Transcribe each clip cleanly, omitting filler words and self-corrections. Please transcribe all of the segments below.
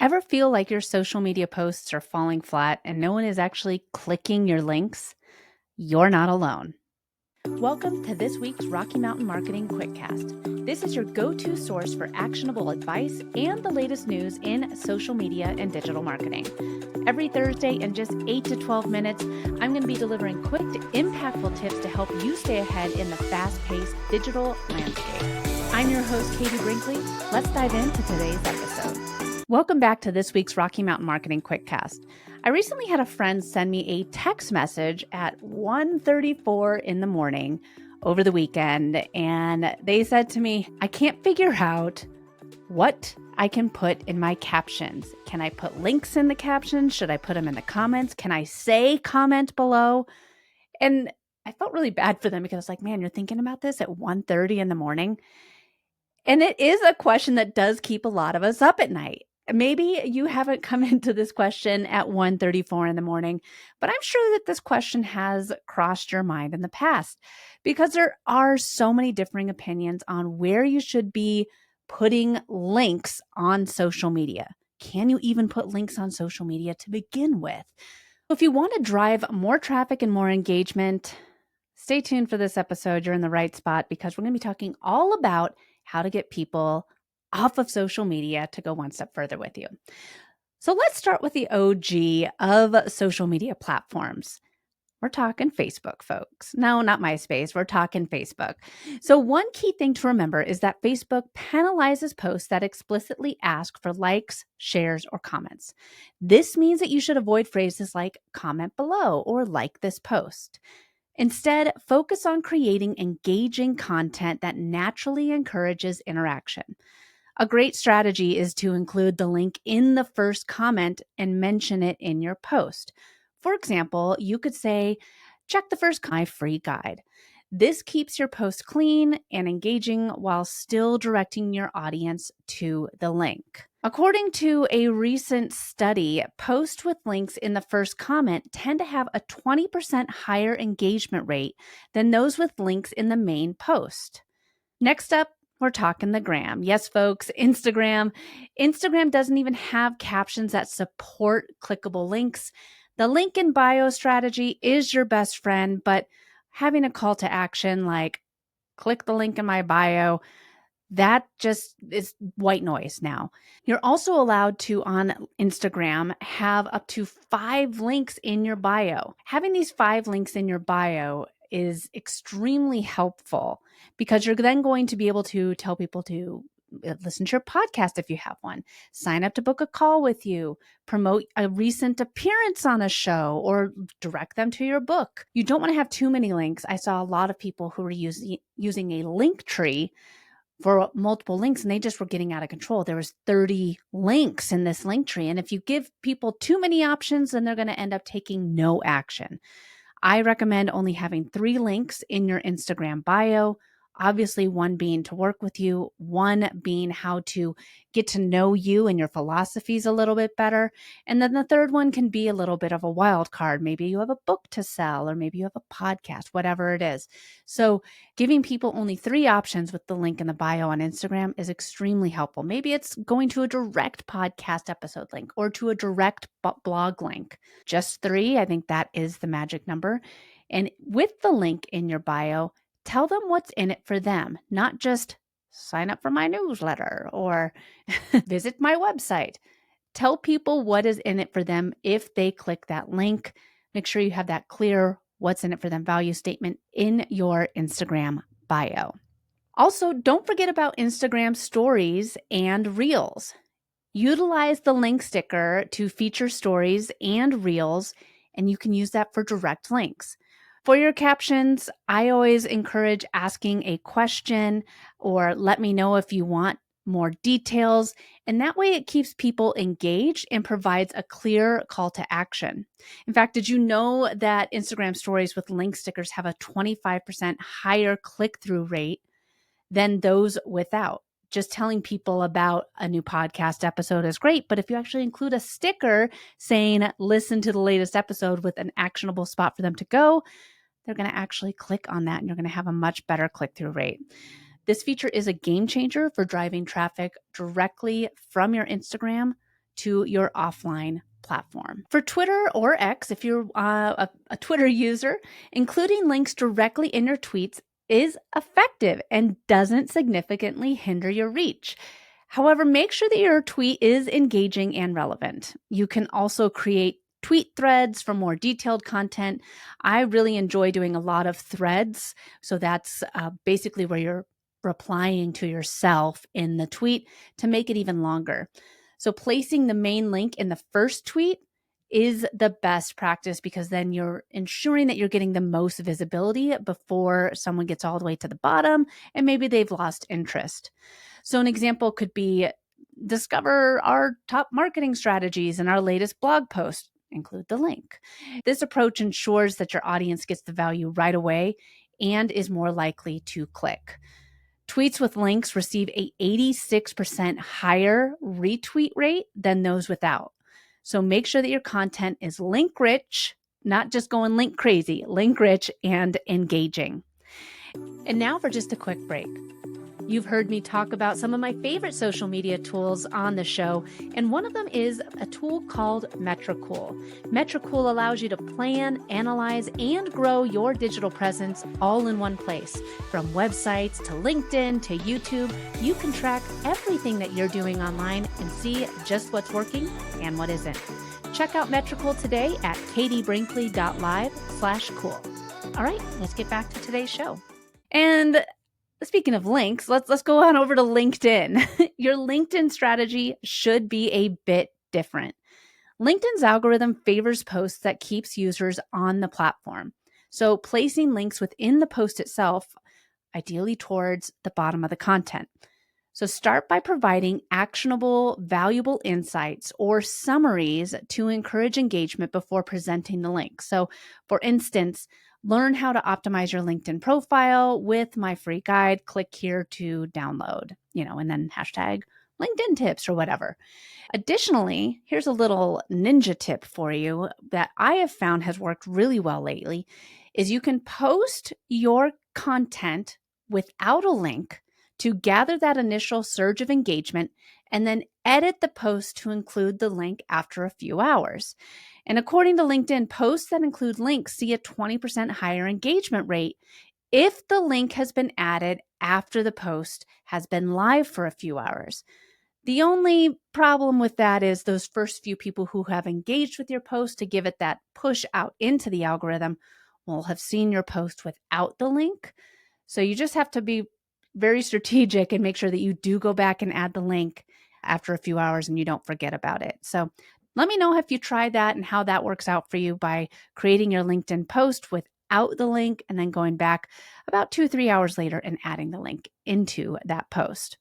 Ever feel like your social media posts are falling flat and no one is actually clicking your links? You're not alone. Welcome to this week's Rocky Mountain Marketing Quickcast. This is your go-to source for actionable advice and the latest news in social media and digital marketing. Every Thursday in just 8 to 12 minutes, I'm going to be delivering quick, impactful tips to help you stay ahead in the fast-paced digital landscape. I'm your host, Katie Brinkley. Let's dive into today's episode. Welcome back to this week's Rocky Mountain Marketing Quickcast. I recently had a friend send me a text message at 1:34 in the morning over the weekend, and they said to me, I can't figure out what I can put in my captions. Can I put links in the captions? Should I put them in the comments? Can I say comment below? And I felt really bad for them because I was like, man, you're thinking about this at 1:30 in the morning? And it is a question that does keep a lot of us up at night. Maybe you haven't come into this question at 1:34 in the morning, but I'm sure that this question has crossed your mind in the past because there are so many differing opinions on where you should be putting links on social media. Can you even put links on social media to begin with? If you want to drive more traffic and more engagement, stay tuned for this episode. You're in the right spot because we're going to be talking all about how to get people off of social media to go one step further with you. So let's start with the OG of social media platforms. We're talking Facebook, folks. No, not MySpace. We're talking Facebook. So one key thing to remember is that Facebook penalizes posts that explicitly ask for likes, shares, or comments. This means that you should avoid phrases like comment below or like this post. Instead, focus on creating engaging content that naturally encourages interaction. A great strategy is to include the link in the first comment and mention it in your post. For example, you could say, check the first my free guide. This keeps your post clean and engaging while still directing your audience to the link. According to a recent study, posts with links in the first comment tend to have a 20% higher engagement rate than those with links in the main post. Next up, we're talking the gram. Yes, folks, Instagram. Instagram doesn't even have captions that support clickable links. The link in bio strategy is your best friend, but having a call to action like click the link in my bio, that just is white noise now. You're also allowed to, on Instagram, have up to 5 links in your bio. Having these 5 links in your bio is extremely helpful because you're then going to be able to tell people to listen to your podcast if you have one, sign up to book a call with you, promote a recent appearance on a show, or direct them to your book. You don't want to have too many links. I saw a lot of people who were using a link tree for multiple links, and they just were getting out of control. There was 30 links in this link tree. And if you give people too many options, then they're going to end up taking no action. I recommend only having 3 links in your Instagram bio. Obviously, one being to work with you, one being how to get to know you and your philosophies a little bit better. And then the third one can be a little bit of a wild card. Maybe you have a book to sell, or maybe you have a podcast, whatever it is. So giving people only 3 options with the link in the bio on Instagram is extremely helpful. Maybe it's going to a direct podcast episode link or to a direct blog link. Just 3, I think that is the magic number. And with the link in your bio, tell them what's in it for them, not just sign up for my newsletter or visit my website. Tell people what is in it for them if they click that link. Make sure you have that clear what's in it for them value statement in your Instagram bio. Also, don't forget about Instagram stories and reels. Utilize the link sticker to feature stories and reels, and you can use that for direct links. For your captions, I always encourage asking a question or let me know if you want more details. And that way it keeps people engaged and provides a clear call to action. In fact, did you know that Instagram stories with link stickers have a 25% higher click-through rate than those without? Just telling people about a new podcast episode is great, but if you actually include a sticker saying, listen to the latest episode with an actionable spot for them to go, they're going to actually click on that and you're going to have a much better click-through rate. This feature is a game changer for driving traffic directly from your Instagram to your offline platform. For Twitter or X, if you're a Twitter user, including links directly in your tweets is effective and doesn't significantly hinder your reach. However, make sure that your tweet is engaging and relevant. You can also create tweet threads for more detailed content. I really enjoy doing a lot of threads. So that's basically where you're replying to yourself in the tweet to make it even longer. So placing the main link in the first tweet is the best practice because then you're ensuring that you're getting the most visibility before someone gets all the way to the bottom and maybe they've lost interest. So an example could be discover our top marketing strategies in our latest blog post. Include the link. This approach ensures that your audience gets the value right away and is more likely to click. Tweets with links receive a 86% higher retweet rate than those without. So make sure that your content is link rich, not just going link crazy, link rich and engaging. And now for just a quick break. You've heard me talk about some of my favorite social media tools on the show, and one of them is a tool called Metricool. Metricool allows you to plan, analyze, and grow your digital presence all in one place. From websites to LinkedIn to YouTube, you can track everything that you're doing online and see just what's working and what isn't. Check out Metricool today at katiebrinkley.live/cool. All right, let's get back to today's show. And speaking of links, let's go on over to LinkedIn. Your LinkedIn strategy should be a bit different. LinkedIn's algorithm favors posts that keeps users on the platform. So placing links within the post itself, ideally towards the bottom of the content. So start by providing actionable, valuable insights or summaries to encourage engagement before presenting the link. So for instance, learn how to optimize your LinkedIn profile with my free guide. Click here to download, and then hashtag LinkedIn tips or whatever. Additionally, here's a little ninja tip for you that I have found has worked really well lately is you can post your content without a link to gather that initial surge of engagement and then edit the post to include the link after a few hours. And according to LinkedIn, posts that include links see a 20% higher engagement rate if the link has been added after the post has been live for a few hours. The only problem with that is those first few people who have engaged with your post to give it that push out into the algorithm will have seen your post without the link. So you just have to be very strategic and make sure that you do go back and add the link after a few hours and you don't forget about it. So let me know if you tried that and how that works out for you by creating your LinkedIn post without the link and then going back about 2-3 hours later and adding the link into that post.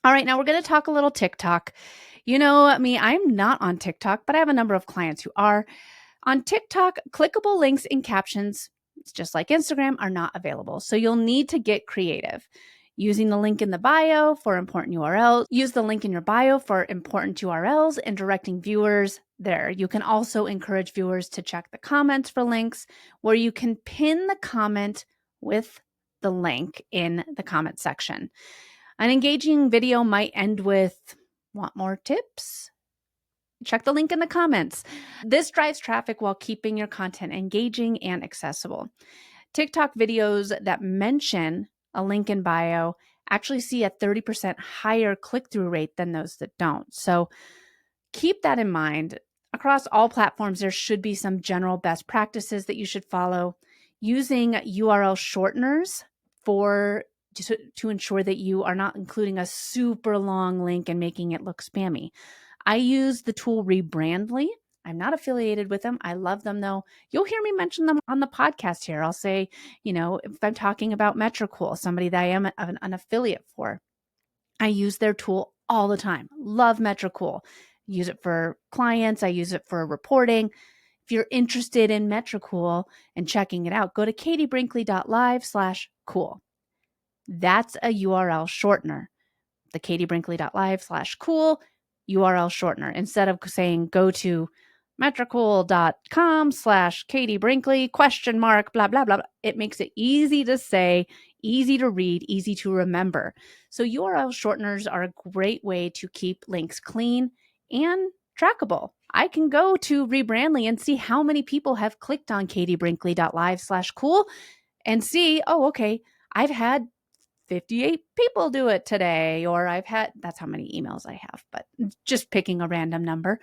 All right, now we're going to talk a little TikTok. You know me, I'm not on TikTok, but I have a number of clients who are. On TikTok, clickable links and captions, it's just like Instagram, are not available. So you'll need to get creative. Using the link in the bio for important URLs. Use the link in your bio for important URLs and directing viewers there. You can also encourage viewers to check the comments for links where you can pin the comment with the link in the comment section. An engaging video might end with, "Want more tips? Check the link in the comments." This drives traffic while keeping your content engaging and accessible. TikTok videos that mention a link in bio actually see a 30% higher click-through rate than those that don't. So keep that in mind. Across all platforms, there should be some general best practices that you should follow. Using URL shorteners to ensure that you are not including a super long link and making it look spammy. I use the tool Rebrandly. I'm not affiliated with them. I love them though. You'll hear me mention them on the podcast here. I'll say, if I'm talking about Metricool, somebody that I am an affiliate for, I use their tool all the time. Love Metricool. Use it for clients. I use it for reporting. If you're interested in Metricool and checking it out, go to katiebrinkley.live/cool. That's a URL shortener. The katiebrinkley.live/cool URL shortener. Instead of saying go to metricool.com/katiebrinkley ? Blah, blah, blah. It makes it easy to say, easy to read, easy to remember. So URL shorteners are a great way to keep links clean and trackable. I can go to Rebrandly and see how many people have clicked on katiebrinkley.live/cool and see, oh, okay, I've had 58 people do it today, or that's how many emails I have, but just picking a random number.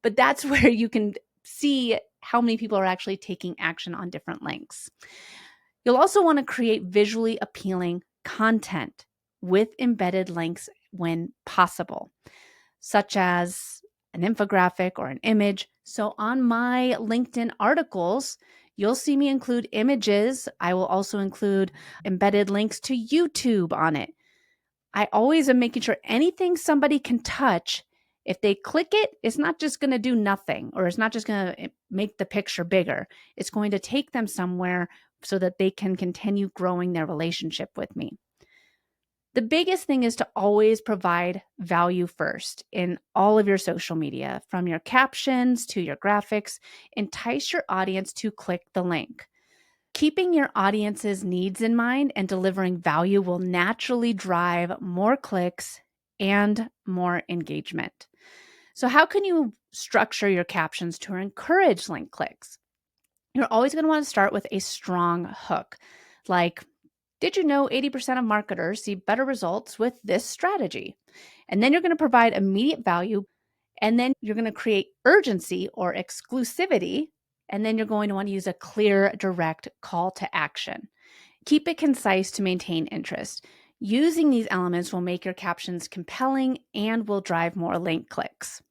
But that's where you can see how many people are actually taking action on different links. You'll also want to create visually appealing content with embedded links when possible, such as an infographic or an image. So on my LinkedIn articles, you'll see me include images. I will also include embedded links to YouTube on it. I always am making sure anything somebody can touch, if they click it, it's not just going to do nothing, or it's not just going to make the picture bigger. It's going to take them somewhere so that they can continue growing their relationship with me. The biggest thing is to always provide value first in all of your social media, from your captions to your graphics. Entice your audience to click the link. Keeping your audience's needs in mind and delivering value will naturally drive more clicks and more engagement. So how can you structure your captions to encourage link clicks? You're always going to want to start with a strong hook, like, did you know 80% of marketers see better results with this strategy? And then you're going to provide immediate value, and then you're going to create urgency or exclusivity, and then you're going to want to use a clear, direct call to action. Keep it concise to maintain interest. Using these elements will make your captions compelling and will drive more link clicks.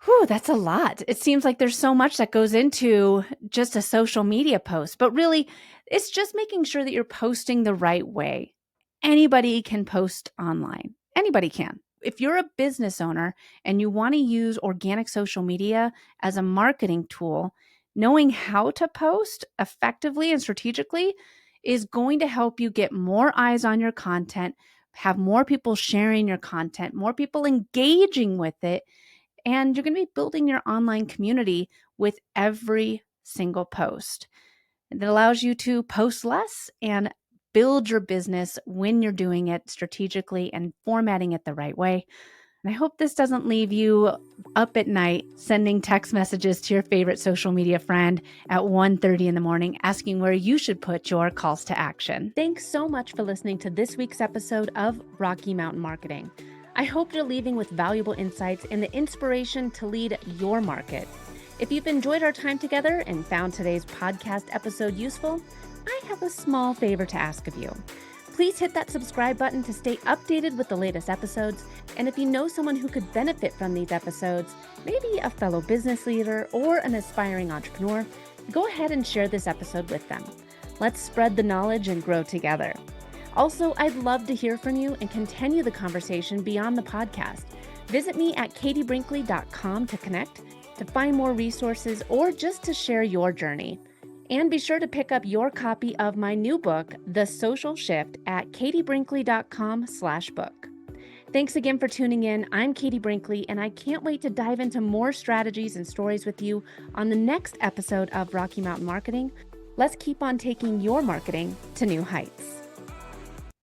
Whew, that's a lot. It seems like there's so much that goes into just a social media post, but really, it's just making sure that you're posting the right way. Anybody can post online. Anybody can. If you're a business owner and you want to use organic social media as a marketing tool, knowing how to post effectively and strategically is going to help you get more eyes on your content, have more people sharing your content, more people engaging with it, and you're going to be building your online community with every single post. It allows you to post less and build your business when you're doing it strategically and formatting it the right way. And I hope this doesn't leave you up at night sending text messages to your favorite social media friend at 1:30 in the morning asking where you should put your calls to action. Thanks so much for listening to this week's episode of Rocky Mountain Marketing. I hope you're leaving with valuable insights and the inspiration to lead your market. If you've enjoyed our time together and found today's podcast episode useful, I have a small favor to ask of you. Please hit that subscribe button to stay updated with the latest episodes. And if you know someone who could benefit from these episodes, maybe a fellow business leader or an aspiring entrepreneur, go ahead and share this episode with them. Let's spread the knowledge and grow together. Also, I'd love to hear from you and continue the conversation beyond the podcast. Visit me at katiebrinkley.com to connect, to find more resources, or just to share your journey. And be sure to pick up your copy of my new book, The Social Shift, at katiebrinkley.com/book. Thanks again for tuning in. I'm Katie Brinkley, and I can't wait to dive into more strategies and stories with you on the next episode of Rocky Mountain Marketing. Let's keep on taking your marketing to new heights.